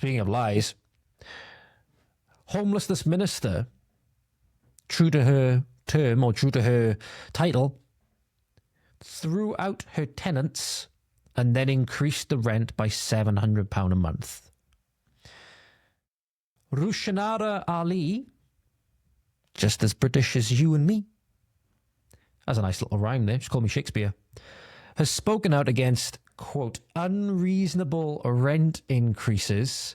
Speaking of lies, Homelessness Minister, true to her term or true to her title, threw out her tenants and then increased the rent by £700 a month. Rushanara Ali, just as British as you and me, that's a nice little rhyme there, just call me Shakespeare, has spoken out against, quote, unreasonable rent increases,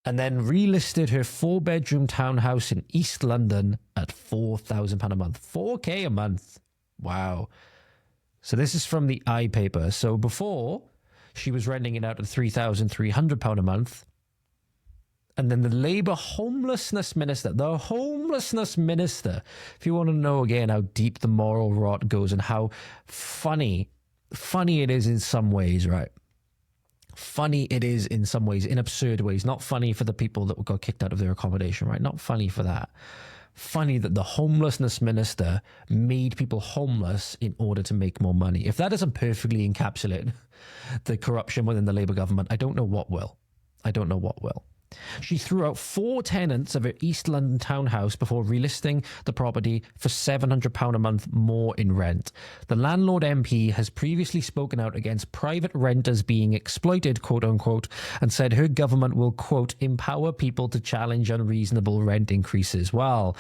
and then relisted her 4-bedroom townhouse in East London at £4,000 a month. 4K a month. Wow. So this is from the iPaper. So before, she was renting it out at £3,300 a month. And then the Labour Homelessness Minister, if you want to know again how deep the moral rot goes and how funny it is in some ways, right? Funny it is in some ways, in absurd ways. Not funny for the people that got kicked out of their accommodation, right? Not funny for that. Funny that the homelessness minister made people homeless in order to make more money. If that doesn't perfectly encapsulate the corruption within the Labour government, I don't know what will. I don't know what will. She threw out 4 tenants of her East London townhouse before relisting the property for £700 a month more in rent. The landlord MP has previously spoken out against private renters being exploited, quote unquote, and said her government will, quote, empower people to challenge unreasonable rent increases. Well,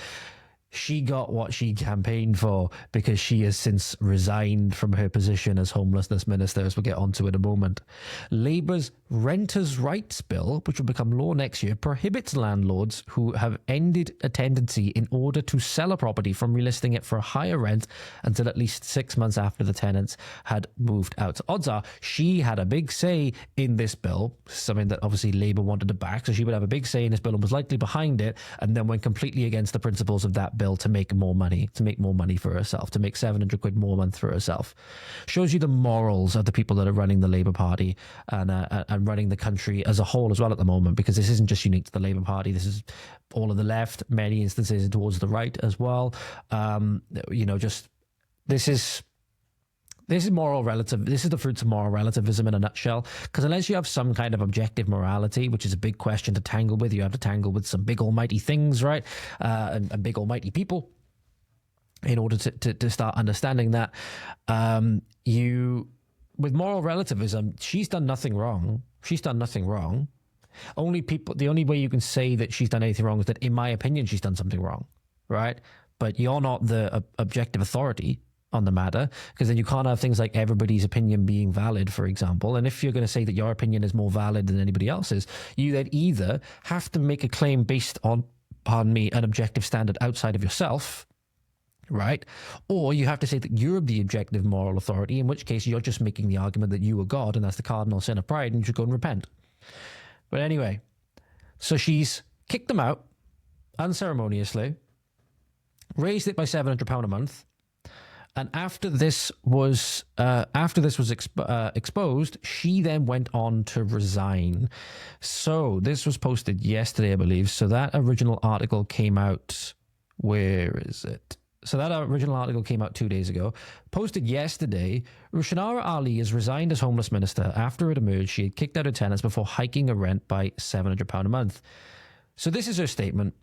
she got what she campaigned for because she has since resigned from her position as homelessness minister, as we'll get onto in a moment. Labour's Renters' Rights Bill, which will become law next year, prohibits landlords who have ended a tenancy in order to sell a property from relisting it for a higher rent until at least 6 months after the tenants had moved out. So odds are she had a big say in this bill, something that obviously Labour wanted to back, so she would have a big say in this bill and was likely behind it, and then went completely against the principles of that bill to make more money for herself, to make 700 quid more a month for herself. Shows you the morals of the people that are running the Labour Party and running the country as a whole as well at the moment, because this isn't just unique to the Labour Party. This is all of the left, many instances towards the right as well. This is moral relative. This is the fruits of moral relativism in a nutshell. Because unless you have some kind of objective morality, which is a big question to tangle with, you have to tangle with some big almighty things, right? And big almighty people in order to start understanding that. With moral relativism, she's done nothing wrong. She's done nothing wrong. The only way you can say that she's done anything wrong is that, in my opinion, she's done something wrong, right? But you're not the objective authority on the matter, because then you can't have things like everybody's opinion being valid, for example. And if you're going to say that your opinion is more valid than anybody else's, you then either have to make a claim based on, pardon me, an objective standard outside of yourself, right? Or you have to say that you're the objective moral authority, in which case you're just making the argument that you are God, and that's the cardinal sin of pride, and you should go and repent. But anyway, so she's kicked them out unceremoniously, raised it by £700 a month. And after this was exposed, she then went on to resign. So this was posted yesterday, I believe. So that original article came out. Where is it? So that original article came out 2 days ago. Posted yesterday, Rushanara Ali has resigned as homeless minister after it emerged she had kicked out her tenants before hiking her rent by £700 a month. So this is her statement.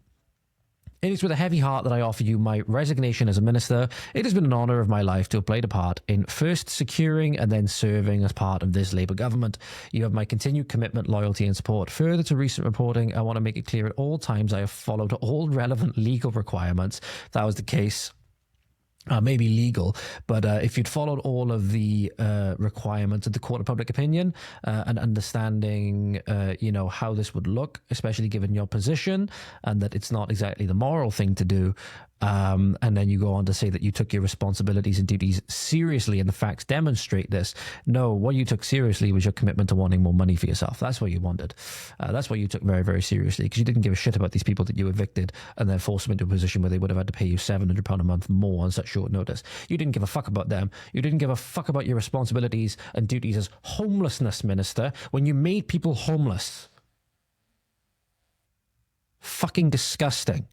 It is with a heavy heart that I offer you my resignation as a minister. It has been an honour of my life to have played a part in first securing and then serving as part of this Labour government. You have my continued commitment, loyalty and support. Further to recent reporting, I want to make it clear at all times I have followed all relevant legal requirements. If that was the case, maybe legal, but if you'd followed all of the requirements of the court of public opinion and understanding, how this would look, especially given your position, and that it's not exactly the moral thing to do, and then you go on to say that you took your responsibilities and duties seriously, and the facts demonstrate this. No, what you took seriously was your commitment to wanting more money for yourself. That's what you wanted. That's what you took very, very seriously, because you didn't give a shit about these people that you evicted and then forced them into a position where they would have had to pay you £700 a month more on such short notice. You didn't give a fuck about them. You didn't give a fuck about your responsibilities and duties as homelessness minister when you made people homeless. Fucking disgusting.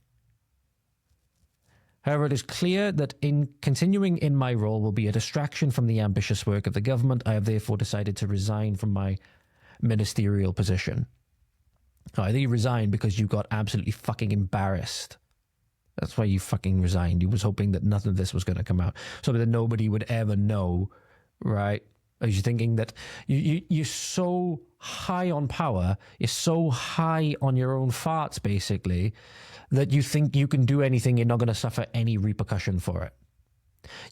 However, it is clear that in continuing in my role will be a distraction from the ambitious work of the government. I have therefore decided to resign from my ministerial position. Either you resigned because you got absolutely fucking embarrassed. That's why you fucking resigned. You was hoping that nothing of this was going to come out, so that nobody would ever know, right? Are you thinking that you're so high on power, you're so high on your own farts, basically, that you think you can do anything, you're not going to suffer any repercussion for it.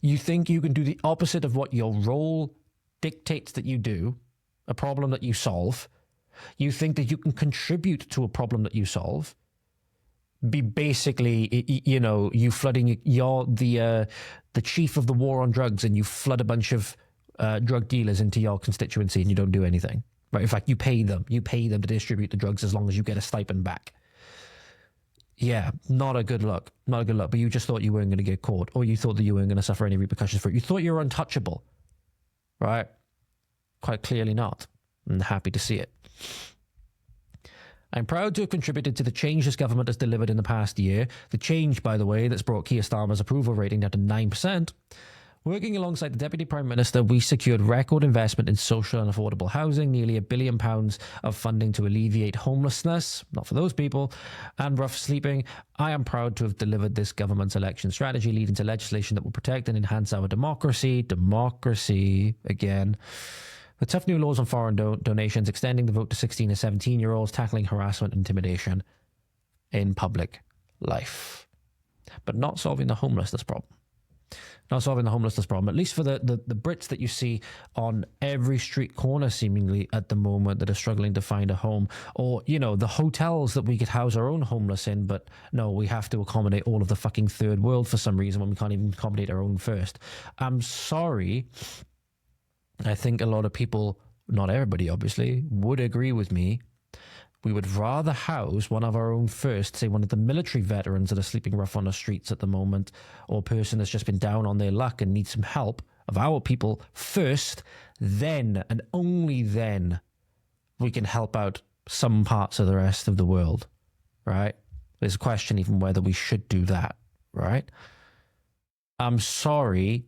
You think you can do the opposite of what your role dictates that you do, a problem that you solve. You think that you can contribute to a problem that you solve. Be basically, you know, you flooding, you're the chief of the war on drugs, and you flood a bunch of drug dealers into your constituency and you don't do anything, right? In fact, you pay them to distribute the drugs as long as you get a stipend back. Yeah, not a good look, but you just thought you weren't going to get caught, or you thought that you weren't going to suffer any repercussions for it. You thought you were untouchable, right? Quite clearly not. I'm happy to see it. I'm proud to have contributed to the change this government has delivered in the past year. The change, by the way, that's brought Keir Starmer's approval rating down to 9%. Working alongside the Deputy Prime Minister, we secured record investment in social and affordable housing, nearly £1 billion of funding to alleviate homelessness, not for those people, and rough sleeping. I am proud to have delivered this government's election strategy, leading to legislation that will protect and enhance our democracy. Democracy, again. The tough new laws on foreign donations, extending the vote to 16 and 17-year-olds, tackling harassment and intimidation in public life. But not solving the homelessness problem. Not solving the homelessness problem, at least for the Brits that you see on every street corner seemingly at the moment that are struggling to find a home, or, you know, the hotels that we could house our own homeless in, but no, we have to accommodate all of the fucking third world for some reason when we can't even accommodate our own first. I'm sorry. I think a lot of people, not everybody obviously, would agree with me. We would rather house one of our own first, say one of the military veterans that are sleeping rough on the streets at the moment, or a person that's just been down on their luck and needs some help, of our people first, then and only then we can help out some parts of the rest of the world, right? There's a question even whether we should do that, right? I'm sorry,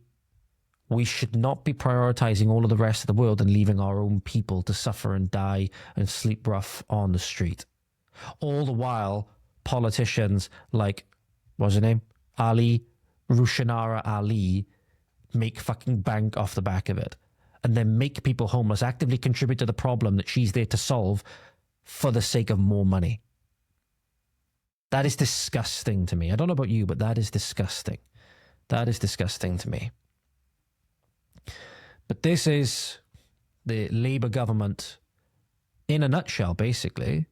we should not be prioritizing all of the rest of the world and leaving our own people to suffer and die and sleep rough on the street. All the while, politicians like, what's her name? Rushanara Ali, make fucking bank off the back of it. And then make people homeless, actively contribute to the problem that she's there to solve for the sake of more money. That is disgusting to me. I don't know about you, but that is disgusting. That is disgusting to me. But this is the Labour government in a nutshell, basically.